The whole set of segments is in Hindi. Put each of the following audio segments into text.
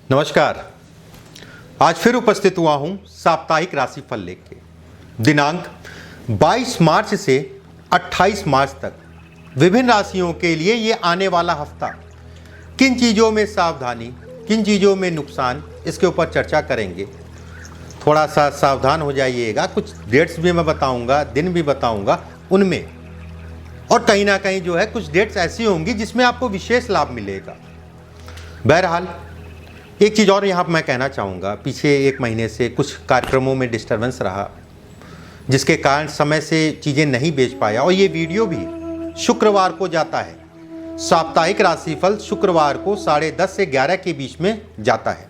नमस्कार। आज फिर उपस्थित हुआ हूं साप्ताहिक राशिफल लेके। दिनांक 22 मार्च से 28 मार्च तक विभिन्न राशियों के लिए ये आने वाला हफ्ता किन चीज़ों में सावधानी, किन चीज़ों में नुकसान, इसके ऊपर चर्चा करेंगे। थोड़ा सा सावधान हो जाइएगा। कुछ डेट्स भी मैं बताऊंगा, दिन भी बताऊंगा उनमें, और कहीं ना कहीं जो है कुछ डेट्स ऐसी होंगी जिसमें आपको विशेष लाभ मिलेगा। बहरहाल एक चीज़ और यहाँ मैं कहना चाहूँगा, पीछे एक महीने से कुछ कार्यक्रमों में डिस्टर्बेंस रहा जिसके कारण समय से चीज़ें नहीं बेच पाया, और ये वीडियो भी शुक्रवार को जाता है। साप्ताहिक राशिफल शुक्रवार को 10:30 से 11 के बीच में जाता है,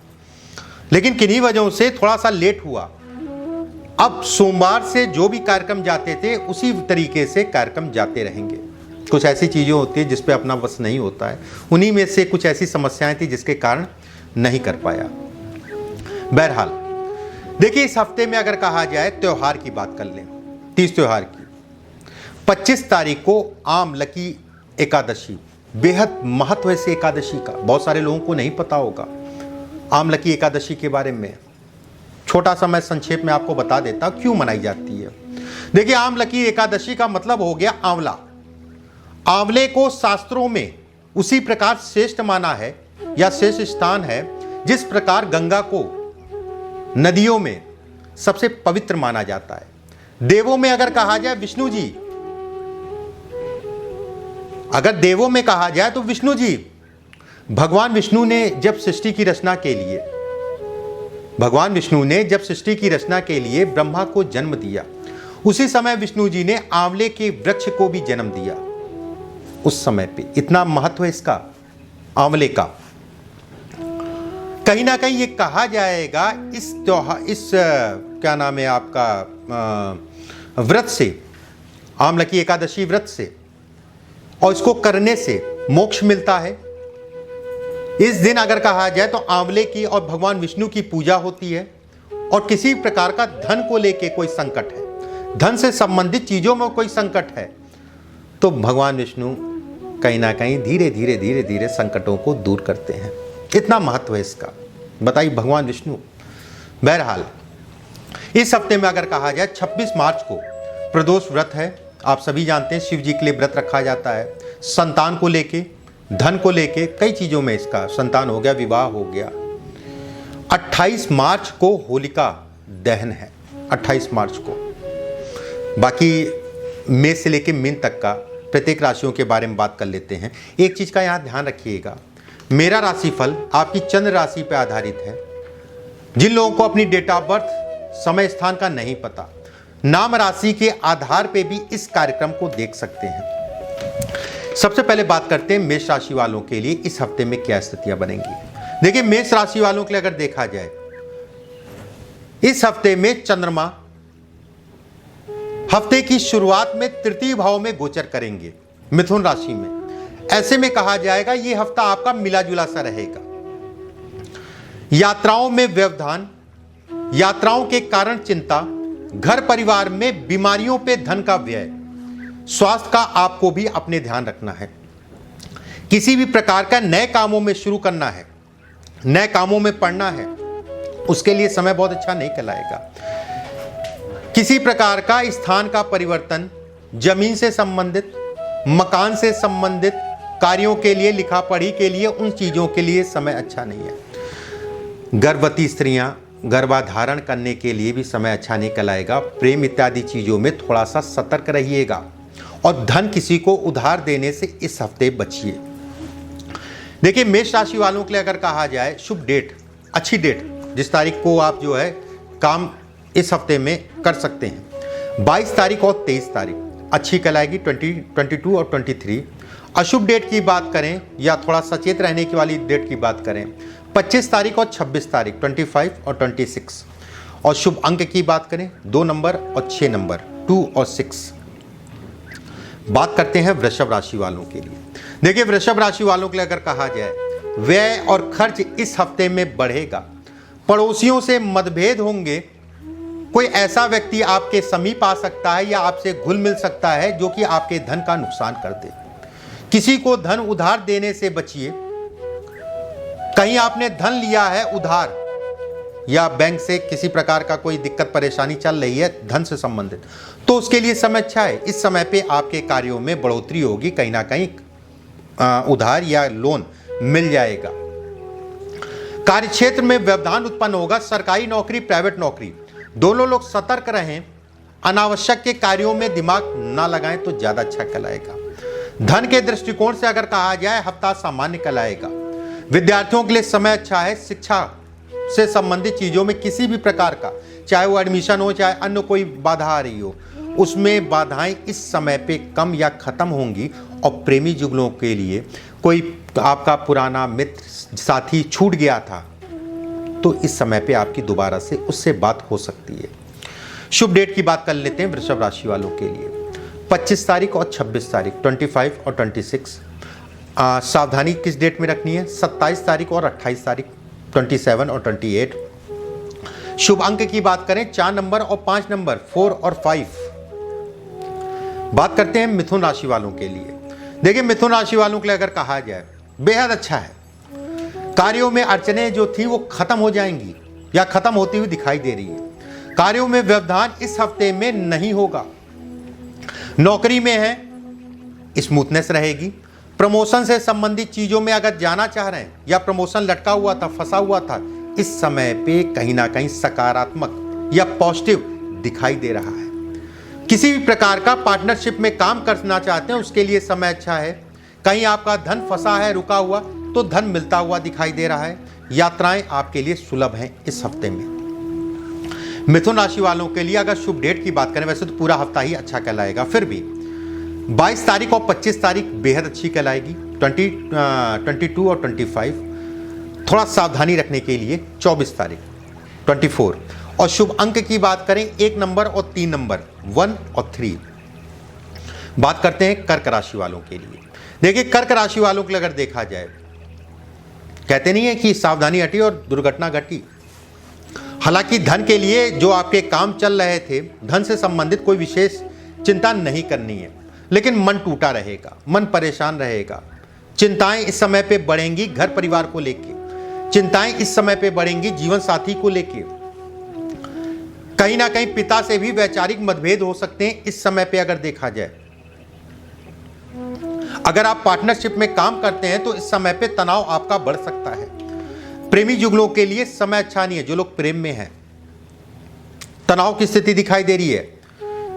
लेकिन किन्हीं वजहों से थोड़ा सा लेट हुआ। अब सोमवार से जो भी कार्यक्रम जाते थे उसी तरीके से कार्यक्रम जाते रहेंगे। कुछ ऐसी चीज़ें होती हैं जिस पे अपना बस नहीं होता है, उन्हीं में से कुछ ऐसी समस्याएं थी जिसके कारण नहीं कर पाया। बहरहाल देखिए, इस हफ्ते में अगर कहा जाए त्योहार की बात कर लें, तीज त्योहार की 25 तारीख को आमलकी एकादशी, बेहद महत्व है इस एकादशी का। बहुत सारे लोगों को नहीं पता होगा आमलकी एकादशी के बारे में। छोटा सा मैं संक्षेप में आपको बता देता हूं क्यों मनाई जाती है। देखिए, आमलकी एकादशी का मतलब हो गया आंवला। आंवले को शास्त्रों में उसी प्रकार श्रेष्ठ माना है या श्रेष्ठ स्थान है जिस प्रकार गंगा को नदियों में सबसे पवित्र माना जाता है। देवों में अगर कहा जाए विष्णु जी, अगर देवों में कहा जाए तो विष्णु जी, भगवान विष्णु ने जब सृष्टि की रचना के लिए ब्रह्मा को जन्म दिया, उसी समय विष्णु जी ने आंवले के वृक्ष को भी जन्म दिया। उस समय पे इतना महत्व है इसका आंवले का। कहीं ना कहीं ये कहा जाएगा इस त्योहार, इस क्या नाम है आपका व्रत से, आमलकी एकादशी व्रत से, और इसको करने से मोक्ष मिलता है। इस दिन अगर कहा जाए तो आंवले की और भगवान विष्णु की पूजा होती है, और किसी प्रकार का धन को लेके कोई संकट है, धन से संबंधित चीजों में कोई संकट है, तो भगवान विष्णु कहीं ना कहीं धीरे धीरे संकटों को दूर करते हैं। इतना महत्व है इसका, बताइए भगवान विष्णु। बहरहाल इस हफ्ते में अगर कहा जाए 26 मार्च को प्रदोष व्रत है। आप सभी जानते हैं शिव जी के लिए व्रत रखा जाता है, संतान को लेके, धन को लेके, कई चीज़ों में इसका, संतान हो गया, विवाह हो गया। 28 मार्च को होलिका दहन है, 28 मार्च को। बाकी मेष से लेके मीन तक का प्रत्येक राशियों के बारे में बात कर लेते हैं। एक चीज़ का यहाँ ध्यान रखिएगा, मेरा राशिफल आपकी चंद्र राशि पर आधारित है। जिन लोगों को अपनी डेट ऑफ बर्थ, समय, स्थान का नहीं पता, नाम राशि के आधार पे भी इस कार्यक्रम को देख सकते हैं। सबसे पहले बात करते हैं मेष राशि वालों के लिए इस हफ्ते में क्या स्थितियां बनेंगी। देखिए, मेष राशि वालों के लिए अगर देखा जाए, इस हफ्ते में चंद्रमा हफ्ते की शुरुआत में तृतीय भाव में गोचर करेंगे, मिथुन राशि में। ऐसे में कहा जाएगा ये हफ्ता आपका मिला जुला सा रहेगा। यात्राओं में व्यवधान, यात्राओं के कारण चिंता, घर परिवार में बीमारियों पे धन का व्यय, स्वास्थ्य का आपको भी अपने ध्यान रखना है। किसी भी प्रकार का नए कामों में शुरू करना है, नए कामों में पड़ना है, उसके लिए समय बहुत अच्छा नहीं कहलाएगा। किसी प्रकार का स्थान का परिवर्तन, जमीन से संबंधित, मकान से संबंधित कार्यों के लिए, लिखा पढ़ी के लिए, उन चीज़ों के लिए समय अच्छा नहीं है। गर्भवती स्त्रियां गर्भाधारण करने के लिए भी समय अच्छा नहीं कहलाएगा। प्रेम इत्यादि चीज़ों में थोड़ा सा सतर्क रहिएगा, और धन किसी को उधार देने से इस हफ्ते बचिए। देखिए, मेष राशि वालों के लिए अगर कहा जाए शुभ डेट, अच्छी डेट, जिस तारीख को आप जो है काम इस हफ्ते में कर सकते हैं, 22 तारीख और 23 तारीख अच्छी कहलाएगी, 22 और 23। अशुभ डेट की बात करें या थोड़ा सचेत रहने की वाली डेट की बात करें, 25 तारीख और 26 तारीख, 25 और 26। और शुभ अंक की बात करें 2 नंबर और 6 नंबर, 2 और 6। बात करते हैं वृषभ राशि वालों के लिए। देखिए, वृषभ राशि वालों के लिए अगर कहा जाए, व्यय और खर्च इस हफ्ते में बढ़ेगा। पड़ोसियों से मतभेद होंगे। कोई ऐसा व्यक्ति आपके समीप आ सकता है या आपसे घुल मिल सकता है जो कि आपके धन का नुकसान कर दे। किसी को धन उधार देने से बचिए। कहीं आपने धन लिया है उधार या बैंक से किसी प्रकार का कोई दिक्कत परेशानी चल रही है धन से संबंधित, तो उसके लिए समय अच्छा है। इस समय पे आपके कार्यों में बढ़ोतरी होगी, कहीं ना कहीं उधार या लोन मिल जाएगा। कार्यक्षेत्र में व्यवधान उत्पन्न होगा। सरकारी नौकरी, प्राइवेट नौकरी, दोनों लोग सतर्क रहें। अनावश्यक के कार्यों में दिमाग ना लगाएं तो ज्यादा अच्छा कहलाएगा। धन के दृष्टिकोण से अगर कहा जाए, हफ्ता सामान्य कहलाएगा। विद्यार्थियों के लिए समय अच्छा है। शिक्षा से संबंधित चीजों में किसी भी प्रकार का, चाहे वो एडमिशन हो, चाहे अन्य कोई बाधा आ रही हो, उसमें बाधाएं इस समय पे कम या खत्म होंगी। और प्रेमी जुगलों के लिए कोई आपका पुराना मित्र साथी छूट गया था तो इस समय पे आपकी दोबारा से उससे बात हो सकती है। शुभ डेट की बात कर लेते हैं वृषभ राशि वालों के लिए। 25 तारीख और 26 तारीख, 25 और 26। सावधानी किस डेट में रखनी है? 27 तारीख और 28 तारीख, 27 और 28। शुभ अंक की बात करें, 4 नंबर और 5 नंबर, 4 और 5। बात करते हैं मिथुन राशि वालों के लिए। देखिए, मिथुन राशि वालों के लिए अगर कहा जाए, बेहद अच्छा है। कार्यों में अड़चने जो थी वो खत्म हो जाएंगी या खत्म होती हुई दिखाई दे रही है। कार्यों में व्यवधान इस हफ्ते में नहीं होगा। नौकरी में है, स्मूथनेस रहेगी। प्रमोशन से संबंधित चीजों में अगर जाना चाह रहे हैं या प्रमोशन लटका हुआ था, फंसा हुआ था, इस समय पे कहीं ना कहीं सकारात्मक या पॉजिटिव दिखाई दे रहा है। किसी भी प्रकार का पार्टनरशिप में काम करना चाहते हैं उसके लिए समय अच्छा है। कहीं आपका धन फंसा है, रुका हुआ, तो धन मिलता हुआ दिखाई दे रहा है। यात्राएं आपके लिए सुलभ हैं इस हफ्ते में। मिथुन राशि वालों के लिए अगर शुभ डेट की बात करें, वैसे तो पूरा हफ्ता ही अच्छा कहलाएगा, फिर भी 22 तारीख और 25 तारीख बेहद अच्छी कहलाएगी। 22 और 25 थोड़ा सावधानी रखने के लिए। 24 तारीख, 24। और शुभ अंक की बात करें, 1 नंबर और 3 नंबर, 1 और 3। बात करते हैं कर्क राशि वालों के लिए। देखिए, कर्क राशि वालों के लिए अगर देखा जाए, कहते नहीं है कि सावधानी हटी और दुर्घटना घटी। हालांकि धन के लिए जो आपके काम चल रहे थे, धन से संबंधित कोई विशेष चिंता नहीं करनी है, लेकिन मन टूटा रहेगा, मन परेशान रहेगा। चिंताएं इस समय पे बढ़ेंगी घर परिवार को लेके, चिंताएं इस समय पे बढ़ेंगी जीवन साथी को लेके। कहीं ना कहीं पिता से भी वैचारिक मतभेद हो सकते हैं इस समय पे अगर देखा जाए। अगर आप पार्टनरशिप में काम करते हैं तो इस समय पे तनाव आपका बढ़ सकता है। प्रेमी जुगलों के लिए समय अच्छा नहीं है। जो लोग प्रेम में हैं, तनाव की स्थिति दिखाई दे रही है।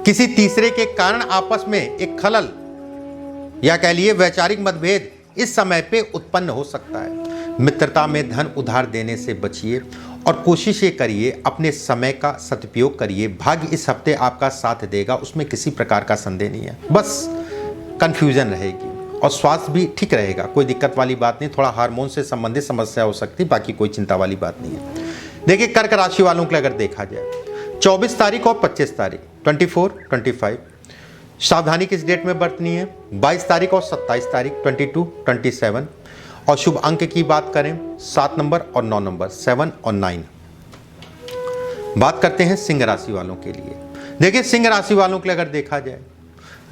किसी तीसरे के कारण आपस में एक खलल या कह लिए वैचारिक मतभेद इस समय पे उत्पन्न हो सकता है। मित्रता में धन उधार देने से बचिए और कोशिश ये करिए, अपने समय का सदुपयोग करिए। भाग्य इस हफ्ते आपका साथ देगा, उसमें किसी प्रकार का संदेह नहीं है। बस कंफ्यूजन रहेगी और स्वास्थ्य भी ठीक रहेगा, कोई दिक्कत वाली बात नहीं। थोड़ा हार्मोन से संबंधित समस्या हो सकती है, बाकी कोई चिंता वाली बात नहीं है। देखिए, कर्क राशि वालों के लिए अगर देखा जाए, 24 तारीख और 25 तारीख, 24, 25। सावधानी किस डेट में बरतनी है? 22 तारीख और 27 तारीख, 22, 27। और शुभ अंक की बात करें, 7 नंबर और 9 नंबर, 7 और 9। बात करते हैं सिंह राशि वालों के लिए। देखिए, सिंह राशि वालों के लिए अगर देखा जाए,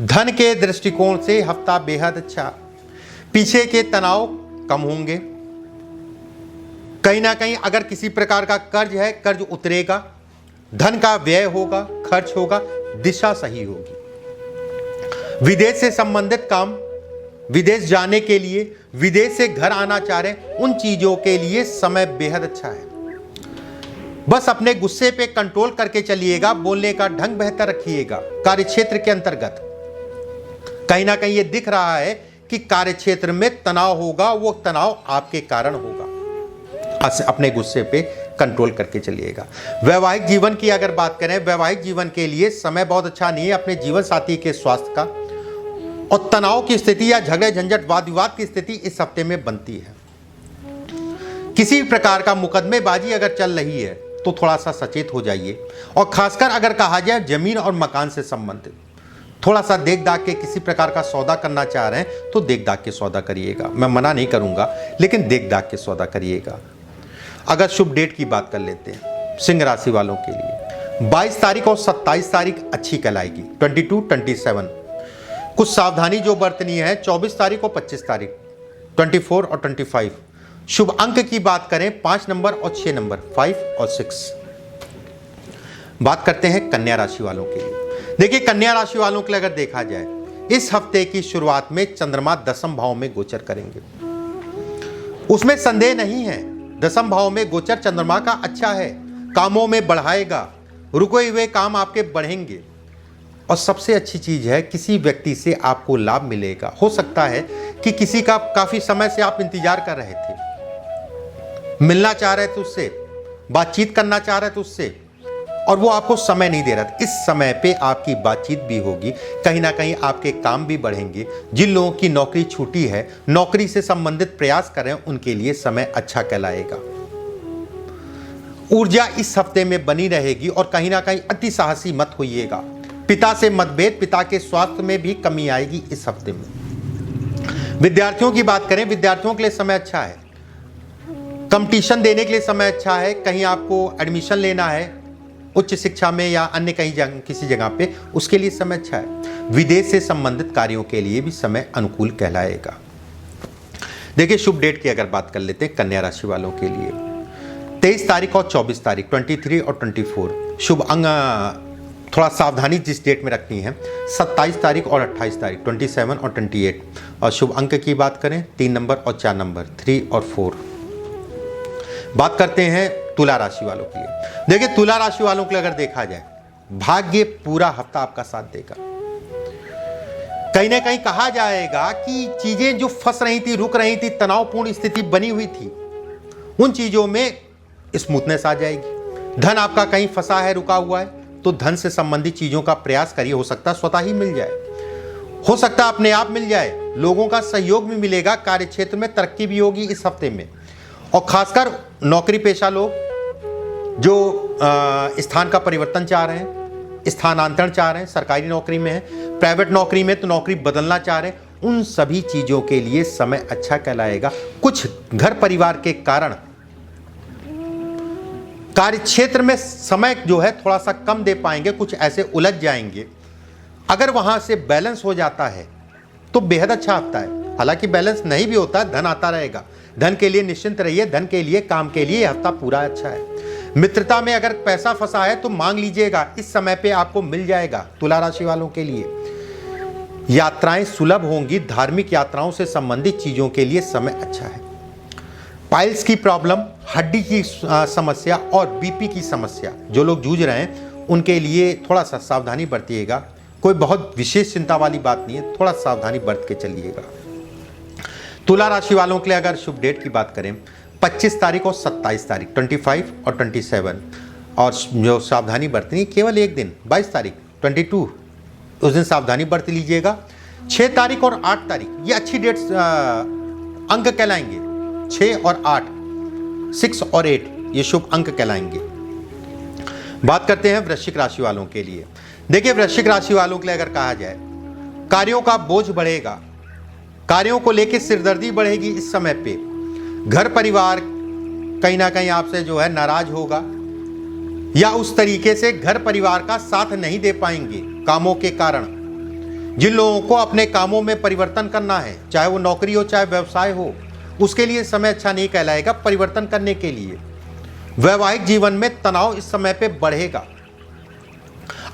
धन के दृष्टिकोण से हफ्ता बेहद अच्छा। पीछे के तनाव कम होंगे। कहीं ना कहीं अगर किसी प्रकार का कर्ज है, कर्ज उतरेगा। धन का व्यय होगा, खर्च होगा, दिशा सही होगी। विदेश से संबंधित काम, विदेश जाने के लिए, विदेश से घर आना चाह रहे, उन चीजों के लिए समय बेहद अच्छा है। बस अपने गुस्से पे कंट्रोल करके चलिएगा, बोलने का ढंग बेहतर रखिएगा। कार्यक्षेत्र के अंतर्गत कहीं ना कहीं ये दिख रहा है कि कार्यक्षेत्र में तनाव होगा, वो तनाव आपके कारण होगा। अपने गुस्से पे कंट्रोल करके चलिएगा। वैवाहिक जीवन की अगर बात करें, वैवाहिक जीवन के लिए समय बहुत अच्छा नहीं है। अपने जीवन साथी के स्वास्थ्य का और तनाव की स्थिति या झगड़े झंझट वाद विवाद की स्थिति इस हफ्ते में बनती है। किसी प्रकार का मुकदमेबाजी अगर चल रही है तो थोड़ा सा सचेत हो जाइए। और खासकर अगर कहा जाए जमीन और मकान से संबंधित, थोड़ा सा देख दाख के किसी प्रकार का सौदा करना चाह रहे हैं तो देख दाख के सौदा करिएगा। मैं मना नहीं करूंगा, लेकिन देख दाख के सौदा करिएगा। अगर शुभ डेट की बात कर लेते हैं सिंह राशि वालों के लिए, 22 तारीख और 27 तारीख अच्छी कहलाएगी। 22, 27। कुछ सावधानी जो बरतनी है 24 तारीख और 25 तारीख, 24 और 25। शुभ अंक की बात करें 5 नंबर और 6 नंबर 5 और 6। बात करते हैं कन्या राशि वालों के लिए। देखिए कन्या राशि वालों के लिए अगर देखा जाए, इस हफ्ते की शुरुआत में चंद्रमा दसम भाव में गोचर करेंगे, उसमें संदेह नहीं है। दसम भाव में गोचर चंद्रमा का अच्छा है, कामों में बढ़ाएगा, रुके हुए काम आपके बढ़ेंगे। और सबसे अच्छी चीज है, किसी व्यक्ति से आपको लाभ मिलेगा। हो सकता है कि किसी का काफी समय से आप इंतजार कर रहे थे, मिलना चाह रहे थे उससे, बातचीत करना चाह रहे थे उससे, और वो आपको समय नहीं दे रहा था। इस समय पे आपकी बातचीत भी होगी, कहीं ना कहीं आपके काम भी बढ़ेंगे। जिन लोगों की नौकरी छूटी है, नौकरी से संबंधित प्रयास कर रहे हैं, उनके लिए समय अच्छा कहलाएगा। ऊर्जा इस हफ्ते में बनी रहेगी और कहीं ना कहीं अति साहसी मत होइएगा। पिता से मतभेद, पिता के स्वास्थ्य में भी कमी आएगी इस हफ्ते में। विद्यार्थियों की बात करें, विद्यार्थियों के लिए समय अच्छा है। कंपटीशन देने के लिए समय अच्छा है। कहीं आपको एडमिशन लेना है उच्च शिक्षा में या अन्य कहीं किसी जगह पे, उसके लिए समय अच्छा है। विदेश से संबंधित कार्यों के लिए भी समय अनुकूल कहलाएगा। देखिए शुभ डेट की अगर बात कर लेते हैं कन्या राशि वालों के लिए, 23 तारीख और 24 तारीख 23 और 24। शुभ अंग थोड़ा सावधानी जिस डेट में रखनी है, 27 तारीख और 28 तारीख 27 और 28। और शुभ अंक की बात करें 3 नंबर और 4 नंबर 3 और 4। बात करते हैं तुला राशि वालों के लिए। देखिए तुला राशि वालों के लिए अगर देखा जाए, भाग्य पूरा हफ्ता आपका साथ देगा। कहीं ना कहीं कहा जाएगा कि चीजें जो फंस रही थी, रुक रही थी, तनावपूर्ण स्थिति बनी हुई थी, उन चीजों में स्मूथनेस आ जाएगी। धन आपका कहीं फंसा है, रुका हुआ है, तो धन से संबंधित चीजों का प्रयास करिए। हो सकता है स्वतः ही मिल जाए, हो सकता है अपने आप मिल जाए। लोगों का सहयोग भी मिलेगा, कार्य क्षेत्र में तरक्की भी होगी इस हफ्ते में। और खासकर नौकरी पेशा लोग जो स्थान का परिवर्तन चाह रहे हैं, स्थानांतरण चाह रहे हैं, सरकारी नौकरी में है, प्राइवेट नौकरी में तो नौकरी बदलना चाह रहे हैं, उन सभी चीजों के लिए समय अच्छा कहलाएगा। कुछ घर परिवार के कारण कार्य क्षेत्र में समय जो है थोड़ा सा कम दे पाएंगे, कुछ ऐसे उलझ जाएंगे। अगर वहां से बैलेंस हो जाता है तो बेहद अच्छा हफ्ता है। हालांकि बैलेंस नहीं भी होता, धन आता रहेगा। धन के लिए निश्चिंत रहिए, धन के लिए, काम के लिए हफ्ता पूरा अच्छा है। मित्रता में अगर पैसा फंसा है तो मांग लीजिएगा, इस समय पे आपको मिल जाएगा। तुला राशि वालों के लिए यात्राएं सुलभ होंगी, धार्मिक यात्राओं से संबंधित चीजों के लिए समय अच्छा है। पाइल्स की प्रॉब्लम, हड्डी की समस्या और बीपी की समस्या जो लोग जूझ रहे हैं, उनके लिए थोड़ा सा सावधानी बरतिएगा। कोई बहुत विशेष चिंता वाली बात नहीं है, थोड़ा सावधानी बरत के चलिएगा। तुला राशि वालों के लिए अगर शुभ डेट की बात करें, 25 तारीख और 27 तारीख 25 और 27। और जो सावधानी बरतनी केवल एक दिन, 22 तारीख 22, उस दिन सावधानी बरत लीजिएगा। 6 तारीख और 8 तारीख ये अच्छी डेट्स अंक कहलाएंगे। 6 और 8, 6 और 8 ये शुभ अंक कहलाएंगे। बात करते हैं वृश्चिक राशि वालों के लिए। देखिए वृश्चिक राशि वालों के लिए अगर कहा जाए, कार्यों का बोझ बढ़ेगा, कार्यों को लेकर सिरदर्दी बढ़ेगी इस समय पे। घर परिवार कहीं ना कहीं आपसे जो है नाराज होगा, या उस तरीके से घर परिवार का साथ नहीं दे पाएंगे कामों के कारण। जिन लोगों को अपने कामों में परिवर्तन करना है, चाहे वो नौकरी हो चाहे व्यवसाय हो, उसके लिए समय अच्छा नहीं कहलाएगा परिवर्तन करने के लिए। वैवाहिक जीवन में तनाव इस समय पे बढ़ेगा।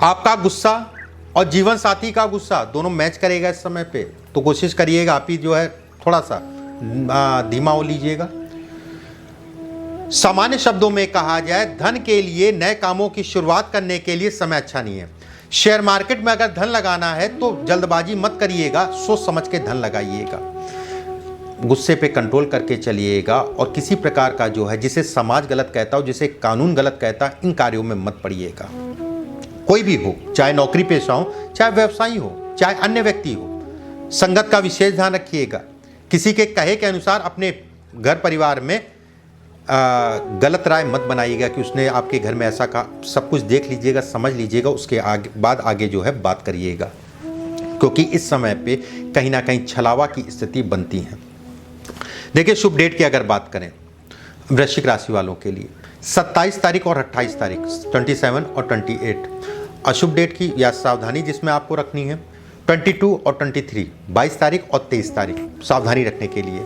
आपका गुस्सा और जीवन साथी का गुस्सा दोनों मैच करेगा इस समय पे, तो कोशिश करिएगा आप ही जो है थोड़ा सा धीमा हो लीजिएगा। सामान्य शब्दों में कहा जाए, धन के लिए, नए कामों की शुरुआत करने के लिए समय अच्छा नहीं है। शेयर मार्केट में अगर धन लगाना है तो जल्दबाजी मत करिएगा, सोच समझ के धन लगाइएगा। गुस्से पे कंट्रोल करके चलिएगा, और किसी प्रकार का जो है जिसे समाज गलत कहता हो, जिसे कानून गलत कहता है, इन कार्यों में मत पड़िएगा। कोई भी हो, चाहे नौकरी पेशा हो, चाहे व्यवसायी हो, चाहे अन्य व्यक्ति हो, संगत का विशेष ध्यान रखिएगा। किसी के कहे के अनुसार अपने घर परिवार में गलत राय मत बनाइएगा कि उसने आपके घर में ऐसा कहा। सब कुछ देख लीजिएगा, समझ लीजिएगा, उसके आगे जो है बात करिएगा, क्योंकि इस समय पे कहीं ना कहीं छलावा की स्थिति बनती है। देखिए शुभ डेट की अगर बात करें वृश्चिक राशि वालों के लिए, 27 तारीख और 28 तारीख 27 और 28। अशुभ डेट की या सावधानी जिसमें आपको रखनी है 22 और 23, 22 तारीख और 23 तारीख सावधानी रखने के लिए।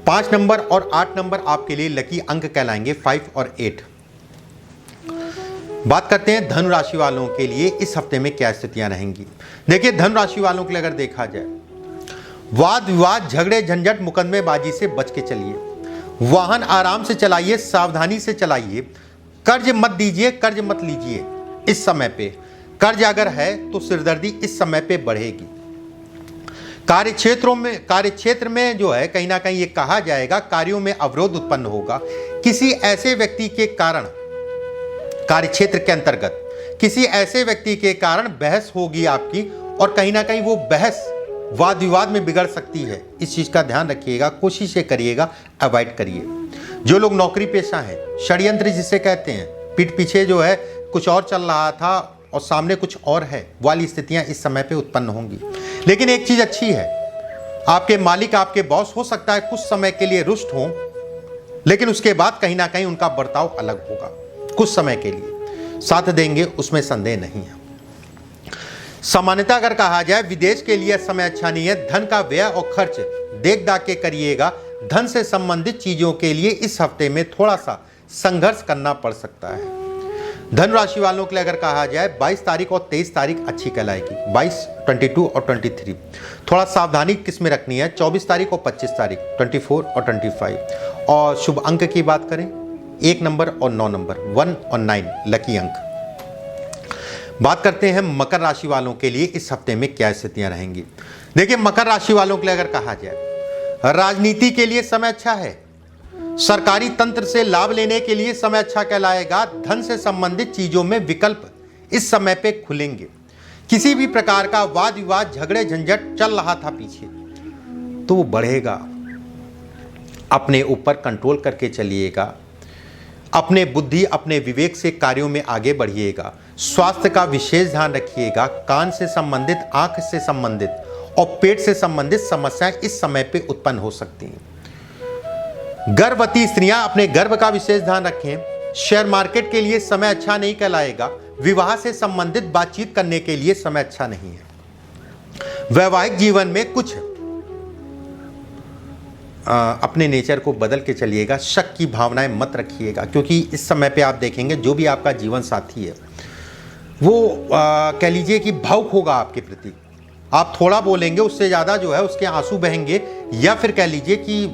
5 नंबर और 8 नंबर आपके लिए लकी अंक कहलाएंगे, 5 और 8। बात करते हैं धनु राशि वालों के लिए इस हफ्ते में क्या स्थितियां रहेंगी। देखिए, धनु राशि वालों के लिए अगर देखा जाए, वाद विवाद, झगड़े, झंझट, मुकदमेबाजी से बच के चलिए। वाहन आराम से चलाइए, सावधानी से चलाइए। कर्ज मत दीजिए, कर्ज मत लीजिए इस समय पे। कर्ज अगर है तो सिरदर्दी इस समय पे बढ़ेगी। कार्यक्षेत्र में जो है कहीं ना कहीं ये कहा जाएगा, कार्यों में अवरोध उत्पन्न होगा। किसी ऐसे व्यक्ति के कारण, कार्यक्षेत्र के अंतर्गत किसी ऐसे व्यक्ति के कारण बहस होगी आपकी, और कहीं ना कहीं वो बहस वाद विवाद में बिगड़ सकती है। इस चीज का ध्यान रखिएगा, कोशिश करिएगा, अवॉइड करिए। जो लोग नौकरी पेशा हैं, षड्यंत्र जिसे कहते हैं, पीठ पीछे जो है कुछ और चल रहा था और सामने कुछ और है, वाली स्थितियां इस समय पे उत्पन्न होंगी। लेकिन एक चीज अच्छी है, आपके मालिक, आपके बॉस हो सकता है कुछ समय के लिए रुष्ट हों, लेकिन उसके बाद कहीं ना कहीं उनका बर्ताव अलग होगा। कुछ समय के लिए साथ देंगे, उसमें संदेह नहीं है। सामान्यतः अगर कहा जाए, विदेश के लिए समय अच्छा नहीं है। धन का व्यय और खर्च देख दाख के करिएगा। धन से संबंधित चीजों के लिए इस हफ्ते में थोड़ा सा संघर्ष करना पड़ सकता है। धनु राशि वालों के लिए अगर कहा जाए, 22 तारीख और 23 तारीख अच्छी कहलाएगी। 22, 22 और 23 थोड़ा सावधानी किसमें रखनी है। 24 तारीख और 25 तारीख, 24 और 25। और शुभ अंक की बात करें, 1 नंबर और 9 नंबर, 1 और 9 लकी अंक। बात करते हैं मकर राशि वालों के लिए इस हफ्ते में क्या स्थितियां रहेंगी। देखिए, मकर राशि वालों के लिए अगर कहा जाए, राजनीति के लिए समय अच्छा है। सरकारी तंत्र से लाभ लेने के लिए समय अच्छा कहलाएगा। धन से संबंधित चीजों में विकल्प इस समय पे खुलेंगे। किसी भी प्रकार का वाद विवाद, झगड़े, झंझट चल रहा था पीछे, तो वो बढ़ेगा। अपने ऊपर कंट्रोल करके चलिएगा। अपने बुद्धि, अपने विवेक से कार्यों में आगे बढ़िएगा। स्वास्थ्य का विशेष ध्यान रखिएगा। कान से संबंधित, आंख से संबंधित और पेट से संबंधित समस्याएं इस समय पे उत्पन्न हो सकती हैं। गर्भवती स्त्रियां अपने गर्भ का विशेष ध्यान रखें। शेयर मार्केट के लिए समय अच्छा नहीं कहलाएगा। विवाह से संबंधित बातचीत करने के लिए समय अच्छा नहीं है। वैवाहिक जीवन में कुछ अपने नेचर को बदल के चलिएगा। शक की भावनाएं मत रखिएगा, क्योंकि इस समय पे आप देखेंगे जो भी आपका जीवन साथी है वो कह लीजिए कि भावुक होगा आपके प्रति। आप थोड़ा बोलेंगे, उससे ज़्यादा जो है उसके आंसू बहेंगे, या फिर कह लीजिए कि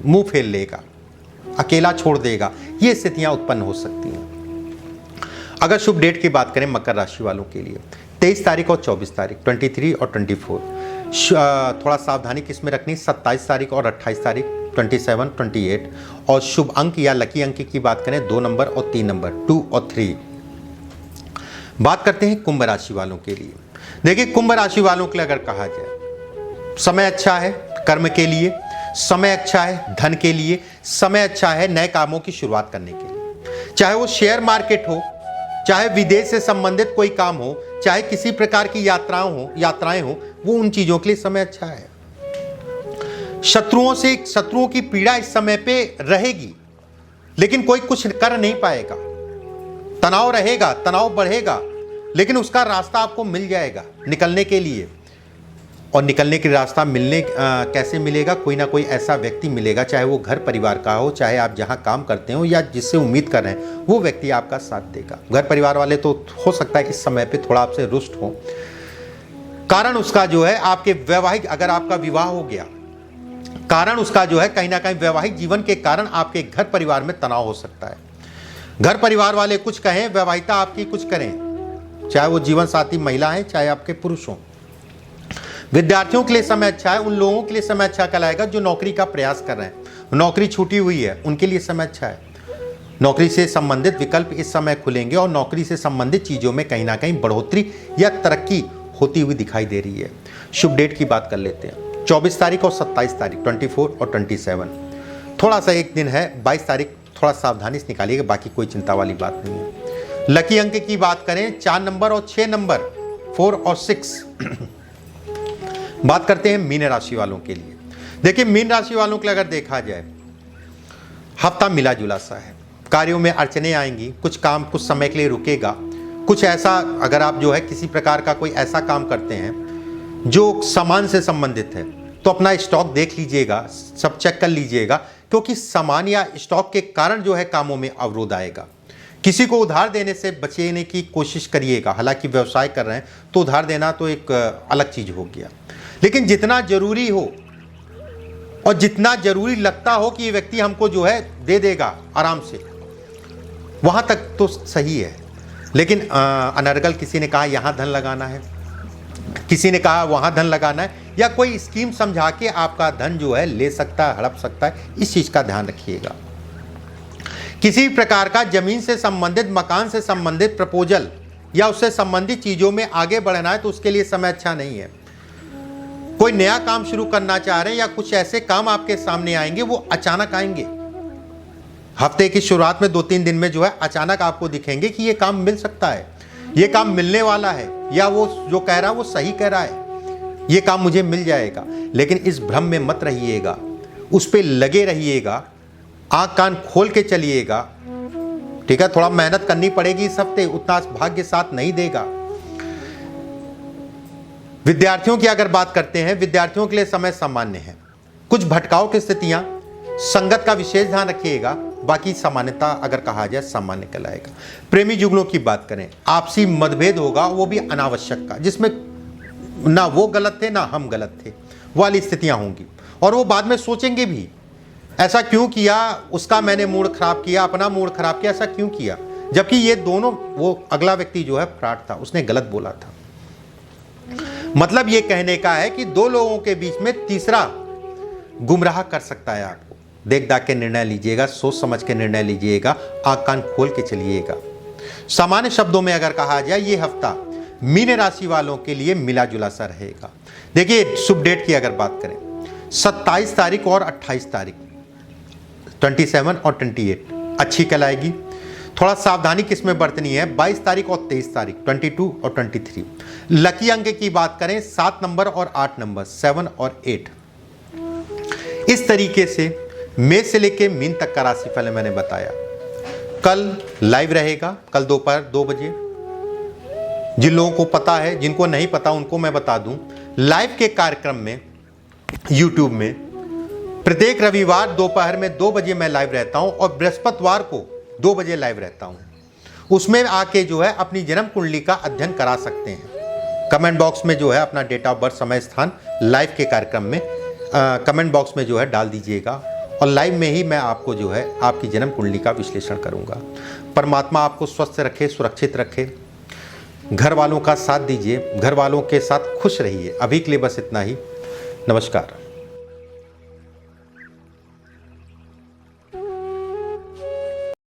मुंह फेर लेगा, अकेला छोड़ देगा। ये स्थितियां उत्पन्न हो सकती हैं। अगर शुभ डेट की बात करें मकर राशि वालों के लिए, 23 तारीख और 24 तारीख, 23 और 24। थोड़ा सावधानी किसमें रखनी, 27 तारीख और 28 तारीख, 27, 28। और शुभ अंक या लकी अंक की बात करें, 2 नंबर और 3 नंबर, 2 और 3। बात करते हैं कुंभ राशि वालों के लिए। देखिए, कुंभ राशि वालों के लिए अगर कहा जाए, समय अच्छा है कर्म के लिए, समय अच्छा है धन के लिए, समय अच्छा है नए कामों की शुरुआत करने के लिए। चाहे वो शेयर मार्केट हो, चाहे विदेश से संबंधित कोई काम हो, चाहे किसी प्रकार की यात्राएं हो, वो उन चीजों के लिए समय अच्छा है। शत्रुओं की पीड़ा इस समय पे रहेगी, लेकिन कोई कुछ कर नहीं पाएगा। तनाव रहेगा, तनाव बढ़ेगा, लेकिन उसका रास्ता आपको मिल जाएगा निकलने के लिए। और निकलने की रास्ता कैसे मिलेगा, कोई ना कोई ऐसा व्यक्ति मिलेगा, चाहे वो घर परिवार का हो, चाहे आप जहां काम करते हो या जिससे उम्मीद कर रहे हैं, वो व्यक्ति आपका साथ देगा। घर परिवार वाले तो हो सकता है कि इस समय पे थोड़ा आपसे रुष्ट हो। कारण उसका जो है आपके वैवाहिक, अगर आपका विवाह हो गया, कारण उसका जो है कहीं ना कहीं वैवाहिक जीवन के कारण आपके घर परिवार में तनाव हो सकता है। घर परिवार वाले कुछ कहें, वैवाहिकता आपकी कुछ करें, चाहे वो जीवन साथी महिला है, चाहे आपके पुरुष हों। विद्यार्थियों के लिए समय अच्छा है। उन लोगों के लिए समय अच्छा कहलाएगा जो नौकरी का प्रयास कर रहे हैं। नौकरी छूटी हुई है, उनके लिए समय अच्छा है। नौकरी से संबंधित विकल्प इस समय खुलेंगे और नौकरी से संबंधित चीज़ों में कहीं ना कहीं बढ़ोतरी या तरक्की होती हुई दिखाई दे रही है। शुभ डेट की बात कर लेते हैं, 24 तारीख और 27 तारीख, 24 और 27। थोड़ा सा एक दिन है, 22 तारीख थोड़ा सावधानी से निकालिएगा, बाकी कोई चिंता वाली बात नहीं है। लकी अंक की बात करें, 4 नंबर और 6 नंबर, 4 और 6। बात करते हैं मीन राशि वालों के लिए। देखिए, मीन राशि वालों के लिए अगर देखा जाए, हफ्ता मिला जुला सा है। कार्यों में अड़चने आएंगी, कुछ काम कुछ समय के लिए रुकेगा। कुछ ऐसा, अगर आप जो है किसी प्रकार का कोई ऐसा काम करते हैं जो सामान से संबंधित है, तो अपना स्टॉक देख लीजिएगा, सब चेक कर लीजिएगा, क्योंकि सामान या स्टॉक के कारण जो है कामों में अवरोध आएगा। किसी को उधार देने से बचने की कोशिश करिएगा। हालांकि व्यवसाय कर रहे हैं तो उधार देना तो एक अलग चीज हो गया, लेकिन जितना जरूरी हो और जितना जरूरी लगता हो कि ये व्यक्ति हमको जो है दे देगा आराम से, वहां तक तो सही है। लेकिन अनर्गल किसी ने कहा यहां धन लगाना है, किसी ने कहा वहां धन लगाना है, या कोई स्कीम समझा के आपका धन जो है ले सकता है, हड़प सकता है। इस चीज का ध्यान रखिएगा। किसी प्रकार का जमीन से संबंधित, मकान से संबंधित प्रपोजल या उससे संबंधित चीजों में आगे बढ़ना है तो उसके लिए समय अच्छा नहीं है। कोई नया काम शुरू करना चाह रहे हैं या कुछ ऐसे काम आपके सामने आएंगे, वो अचानक आएंगे। हफ्ते की शुरुआत में 2-3 दिन में जो है अचानक आपको दिखेंगे कि ये काम मिल सकता है, ये काम मिलने वाला है, या वो जो कह रहा है वो सही कह रहा है, ये काम मुझे मिल जाएगा। लेकिन इस भ्रम में मत रहिएगा, उस पर लगे रहिएगा, आंख कान खोल के चलिएगा। ठीक है, थोड़ा मेहनत करनी पड़ेगी इस हफ्ते, उतना भाग्य साथ नहीं देगा। विद्यार्थियों की अगर बात करते हैं, विद्यार्थियों के लिए समय सामान्य है। कुछ भटकाव की स्थितियां, संगत का विशेष ध्यान रखिएगा, बाकी सामान्यता अगर कहा जाए सामान्य कहलाएगा। प्रेमी जुगलों की बात करें, आपसी मतभेद होगा, वो भी अनावश्यक का, जिसमें ना वो गलत थे ना हम गलत थे वाली स्थितियां होंगी, और वो बाद में सोचेंगे भी ऐसा क्यों किया, उसका मैंने मूड खराब किया, अपना मूड खराब किया, ऐसा क्यों किया, जबकि ये दोनों, वो अगला व्यक्ति जो है फ्रॉड था, उसने गलत बोला था। मतलब ये कहने का है कि दो लोगों के बीच में तीसरा गुमराह कर सकता है आपको। देख दाख के निर्णय लीजिएगा, सोच समझ के निर्णय लीजिएगा, आंख कान खोल के चलिएगा। सामान्य शब्दों में अगर कहा जाए, ये हफ्ता मीन राशि वालों के लिए मिला जुला सा रहेगा। देखिए शुभ डेट की अगर बात करें, 27 तारीख और 28 तारीख, 27 और 28 अच्छी कहलाएगी। थोड़ा सावधानी किसमें बरतनी है, 22 तारीख और 23 तारीख, 22 और 23। लकी अंक की बात करें, 7 नंबर और 8 नंबर, 7 और 8। इस तरीके से मेष से लेके मीन तक का राशिफल मैंने बताया। कल लाइव रहेगा, कल दोपहर 2 बजे। जिन लोगों को पता है, जिनको नहीं पता उनको मैं बता दूं, लाइव के कार्यक्रम में यूट्यूब में प्रत्येक रविवार दोपहर में 2 बजे मैं लाइव रहता हूं, और बृहस्पतिवार को 2 बजे लाइव रहता हूं। उसमें आके जो है अपनी जन्म कुंडली का अध्ययन करा सकते हैं। कमेंट बॉक्स में जो है अपना डेट ऑफ बर्थ, समय, स्थान लाइव के कार्यक्रम में कमेंट बॉक्स में जो है डाल दीजिएगा, और लाइव में ही मैं आपको जो है आपकी जन्म कुंडली का विश्लेषण करूंगा। परमात्मा आपको स्वस्थ रखे, सुरक्षित रखे, घर वालों का साथ दीजिए, घर वालों के साथ खुश रहिए। अभी के लिए बस इतना ही। नमस्कार।